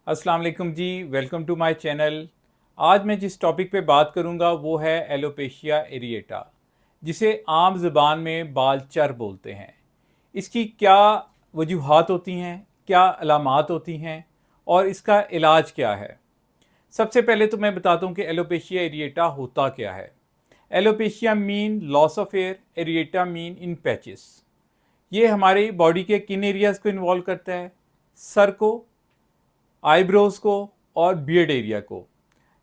अस्सलाम वालेकुम जी, welcome to my channel. आज मैं जिस टॉपिक पे बात करूंगा वो है एलोपेशिया एरिएटा, जिसे आम ज़बान में बाल चर बोलते हैं। इसकी क्या वजूहात होती हैं, क्या अलामात होती हैं और इसका इलाज क्या है। सबसे पहले तो मैं बताता हूँ कि एलोपेशिया एरिएटा होता क्या है। Alopecia mean loss of air, areata mean in patches. ये हमारी बॉडी के किन एरियाज़ को इन्वॉल्व करता है? सर को, आईब्रोज को और बियर्ड एरिया को।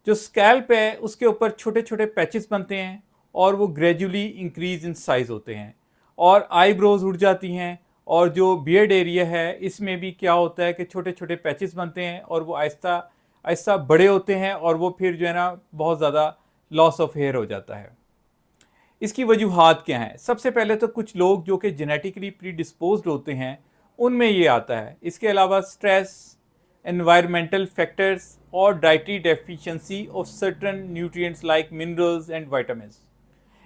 जो स्कैल्प है उसके ऊपर छोटे छोटे पैचेस बनते हैं और वो ग्रेजुअली इंक्रीज इन साइज होते हैं और आईब्रोज उड़ जाती हैं। और जो बियर्ड एरिया है इसमें भी क्या होता है कि छोटे छोटे पैचेस बनते हैं और वो आहिस्ता आहिस्ता बड़े होते हैं और वो फिर जो है ना बहुत ज़्यादा लॉस ऑफ हेयर हो जाता है। इसकी वजूहात क्या हैं? सबसे पहले तो कुछ लोग जो कि जेनेटिकली प्री डिस्पोज्ड होते हैं उनमें ये आता है। इसके अलावा स्ट्रेस, एनवायरमेंटल फैक्टर्स और dietary deficiency of certain nutrients like minerals and vitamins.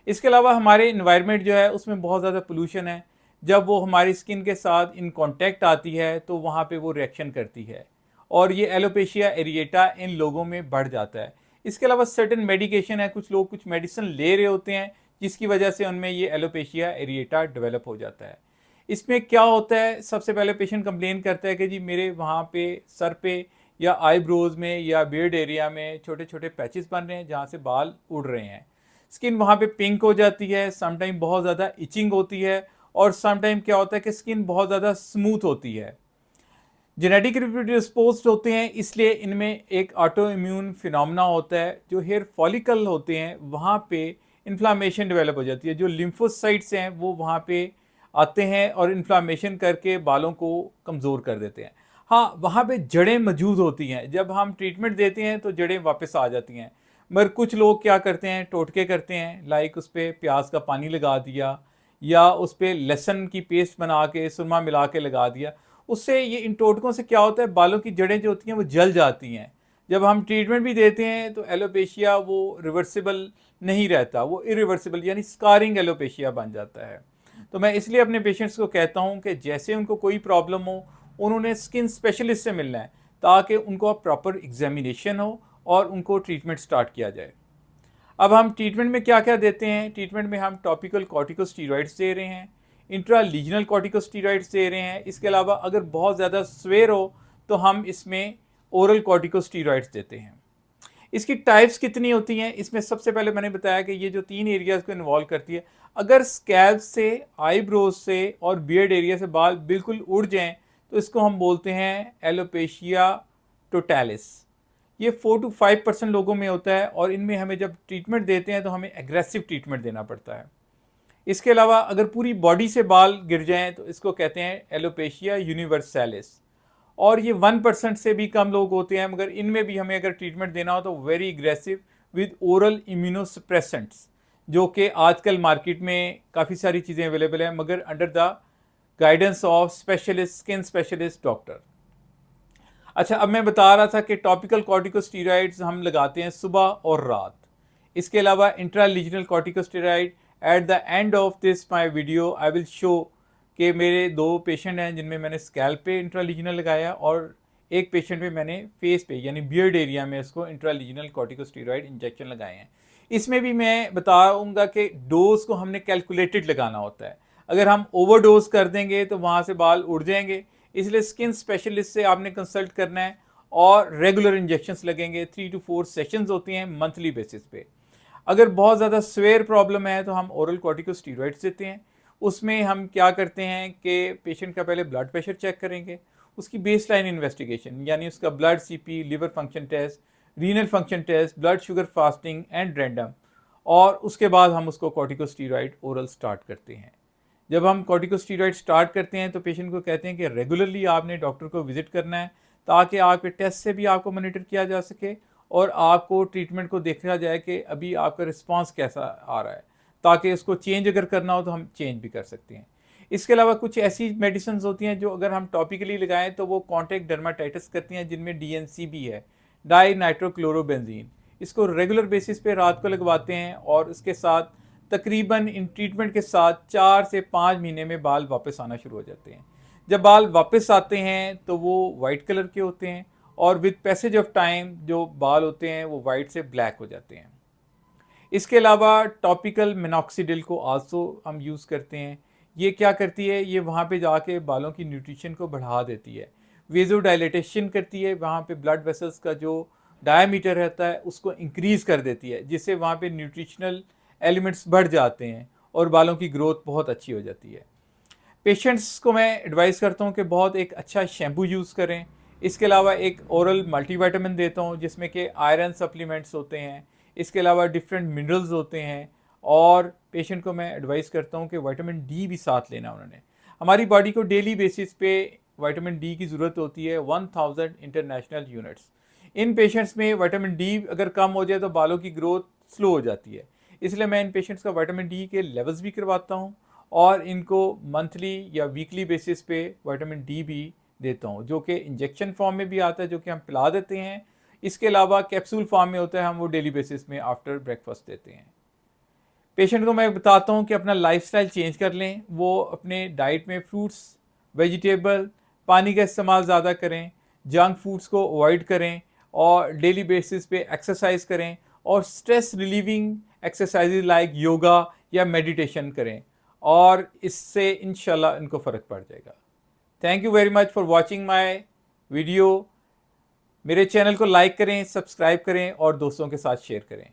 इसके अलावा हमारे इन्वायरमेंट जो है उसमें बहुत ज़्यादा पोल्यूशन है। जब वो हमारी स्किन के साथ इन कांटेक्ट आती है तो वहाँ पे वो रिएक्शन करती है और ये एलोपेशिया एरिएटा इन लोगों में बढ़ जाता है। इसके अलावा सर्टेन मेडिकेशन है, कुछ लोग कुछ मेडिसिन ले रहे होते हैं जिसकी वजह से उनमें ये एलोपेशिया एरिएटा डेवलप हो जाता है। इसमें क्या होता है, सबसे पहले पेशेंट कंप्लेन करता है कि जी मेरे वहाँ पे सर पे या आईब्रोज में या बियर्ड एरिया में छोटे छोटे पैचेस बन रहे हैं जहाँ से बाल उड़ रहे हैं। स्किन वहाँ पे पिंक हो जाती है, समटाइम बहुत ज़्यादा इचिंग होती है और समटाइम क्या होता है कि स्किन बहुत ज़्यादा स्मूथ होती है। जेनेटिकली प्रिडिस्पोज्ड होते हैं इसलिए इनमें एक ऑटो इम्यून फिनोमेना होता है। जो हेयर फॉलिकल होते हैं वहाँ पे इन्फ्लामेशन डेवलप हो जाती है। जो लिम्फोसाइट्स हैं वो वहाँ पे आते हैं और इन्फ्लामेशन करके बालों को कमज़ोर कर देते हैं। हाँ, वहाँ पे जड़ें मौजूद होती हैं। जब हम ट्रीटमेंट देते हैं तो जड़ें वापस आ जाती हैं। मगर कुछ लोग क्या करते हैं, टोटके करते हैं, लाइक उस पर प्याज का पानी लगा दिया या उस पर लहसुन की पेस्ट बना के सुरमा मिला के लगा दिया। उससे ये इन टोटकों से क्या होता है, बालों की जड़ें जो होती हैं वो जल जाती हैं। जब हम ट्रीटमेंट भी देते हैं तो एलोपेशिया वो रिवर्सिबल नहीं रहता, वो इरिवर्सिबल यानी स्कारिंग एलोपेशिया बन जाता है। तो मैं इसलिए अपने पेशेंट्स को कहता हूँ कि जैसे उनको कोई प्रॉब्लम हो उन्होंने स्किन स्पेशलिस्ट से मिलना है ताकि उनको प्रॉपर एग्जामिनेशन हो और उनको ट्रीटमेंट स्टार्ट किया जाए। अब हम ट्रीटमेंट में क्या क्या देते हैं? ट्रीटमेंट में हम टॉपिकल कॉर्टिकोस्टेरॉइड्स दे रहे हैं, इंट्रा लीजनल कॉर्टिकोस्टेरॉइड्स दे रहे हैं। इसके अलावा अगर बहुत ज़्यादा स्वेयर हो तो हम इसमें ओरल कॉर्टिकोस्टेरॉइड्स देते हैं। इसकी टाइप्स कितनी होती हैं? इसमें सबसे पहले मैंने बताया कि ये जो 3 एरियाज़ को इन्वॉल्व करती है। अगर स्कैल्प से, आईब्रोज से और बियर्ड एरिया से बाल बिल्कुल उड़ जाएं तो इसको हम बोलते हैं एलोपेशिया टोटैलिस। ये 4 to 5% लोगों में होता है और इनमें हमें जब ट्रीटमेंट देते हैं तो हमें एग्रेसिव ट्रीटमेंट देना पड़ता है। इसके अलावा अगर पूरी बॉडी से बाल गिर जाएं तो इसको कहते हैं एलोपेशिया यूनिवर्सैलिस। और ये 1% से भी कम लोग होते हैं, मगर इनमें भी हमें अगर ट्रीटमेंट देना हो तो very aggressive with oral immunosuppressants, जो कि आजकल मार्केट में काफ़ी सारी चीज़ें अवेलेबल हैं मगर under the guidance of specialist, skin specialist doctor. अच्छा, अब मैं बता रहा था कि टॉपिकल कॉर्टिकोस्टेरॉइड्स हम लगाते हैं सुबह और रात। इसके अलावा इंट्रालीजनल corticosteroid, at the end of this my video I will show कि मेरे 2 पेशेंट हैं जिनमें मैंने स्कैल्प पे इंट्रालीजनल लगाया और एक पेशेंट में मैंने फेस पे यानी बियर्ड एरिया में इसको इंट्रालीजनल कॉर्टिकोस्टेरॉइड इंजेक्शन लगाए हैं। इसमें भी मैं बताऊंगा कि डोज को हमने कैलकुलेटेड लगाना होता है। अगर हम ओवरडोज कर देंगे तो वहाँ से बाल उड़ जाएंगे, इसलिए स्किन स्पेशलिस्ट से आपने कंसल्ट करना है और रेगुलर इंजेक्शंस लगेंगे। 3 to 4 सेशंस होती हैं मंथली बेसिस पे। अगर बहुत ज़्यादा स्वेयर प्रॉब्लम है तो हम ओरल कॉर्टिकोस्टेरॉइड्स देते हैं। उसमें हम क्या करते हैं कि पेशेंट का पहले ब्लड प्रेशर चेक करेंगे, उसकी बेसलाइन इन्वेस्टिगेशन यानी उसका blood CP, liver function test, renal function test, blood sugar fasting and random, और उसके बाद हम उसको कॉर्टिकोस्टेरॉइड ओरल स्टार्ट करते हैं। जब हम कॉर्टिकोस्टेरॉइड स्टार्ट करते हैं तो पेशेंट को कहते हैं कि रेगुलरली आपने डॉक्टर को विजिट करना है ताकि आपके टेस्ट से भी आपको मॉनिटर किया जा सके और आपको ट्रीटमेंट को देखा जाए कि अभी आपका रिस्पांस कैसा आ रहा है, ताकि इसको चेंज अगर करना हो तो हम चेंज भी कर सकते हैं। इसके अलावा कुछ ऐसी मेडिसिन होती हैं जो अगर हम टॉपिकली लगाएं तो वो कॉन्टैक्ट डर्माटाइटिस करती हैं, जिनमें DNC भी है, डाई नाइट्रोक्लोरोबेंजीन। इसको रेगुलर बेसिस पे रात को लगवाते हैं और उसके साथ तकरीबन इन ट्रीटमेंट के साथ 4 से 5 महीने में बाल वापस आना शुरू हो जाते हैं। जब बाल वापस आते हैं तो वो वाइट कलर के होते हैं और विद पैसेज ऑफ टाइम जो बाल होते हैं वो वाइट से ब्लैक हो जाते हैं। इसके अलावा टॉपिकल मिनॉक्सिडिल को आल्सो हम यूज़ करते हैं। ये क्या करती है, ये वहाँ पे जाके बालों की न्यूट्रिशन को बढ़ा देती है, वेज़ोडाइलेटेशन करती है, वहाँ पे ब्लड वेसल्स का जो डायमीटर रहता है उसको इंक्रीज़ कर देती है, जिससे वहाँ पे न्यूट्रिशनल एलिमेंट्स बढ़ जाते हैं और बालों की ग्रोथ बहुत अच्छी हो जाती है। पेशेंट्स को मैं एडवाइस करता हूँ कि बहुत एक अच्छा शैम्पू यूज़ करें। इसके अलावा एक ओरल मल्टीविटामिन देता हूँ जिसमें कि आयरन सप्लीमेंट्स होते हैं, इसके अलावा डिफरेंट मिनरल्स होते हैं, और पेशेंट को मैं एडवाइस करता हूँ कि विटामिन डी भी साथ लेना उन्होंने। हमारी बॉडी को डेली बेसिस पे विटामिन डी की ज़रूरत होती है 1000 इंटरनेशनल यूनिट्स। इन पेशेंट्स में विटामिन डी अगर कम हो जाए तो बालों की ग्रोथ स्लो हो जाती है, इसलिए मैं इन पेशेंट्स का विटामिन डी के लेवल्स भी करवाता हूँ और इनको मंथली या वीकली बेसिस पे विटामिन डी भी देता हूँ, जो कि इंजेक्शन फॉर्म में भी आता है जो कि हम पिला देते हैं। इसके अलावा कैप्सूल फॉर्म में होता है, हम वो डेली बेसिस में आफ्टर ब्रेकफास्ट देते हैं। पेशेंट को मैं बताता हूँ कि अपना लाइफस्टाइल चेंज कर लें, वो अपने डाइट में फ्रूट्स, वेजिटेबल, पानी का इस्तेमाल ज़्यादा करें, जंक फूड्स को अवॉइड करें और डेली बेसिस पे एक्सरसाइज करें और stress relieving exercises like yoga या मेडिटेशन करें, और इससे इंशाल्लाह इनको फ़र्क पड़ जाएगा। Thank you very much for watching my video. मेरे चैनल को लाइक करें, सब्सक्राइब करें और दोस्तों के साथ शेयर करें।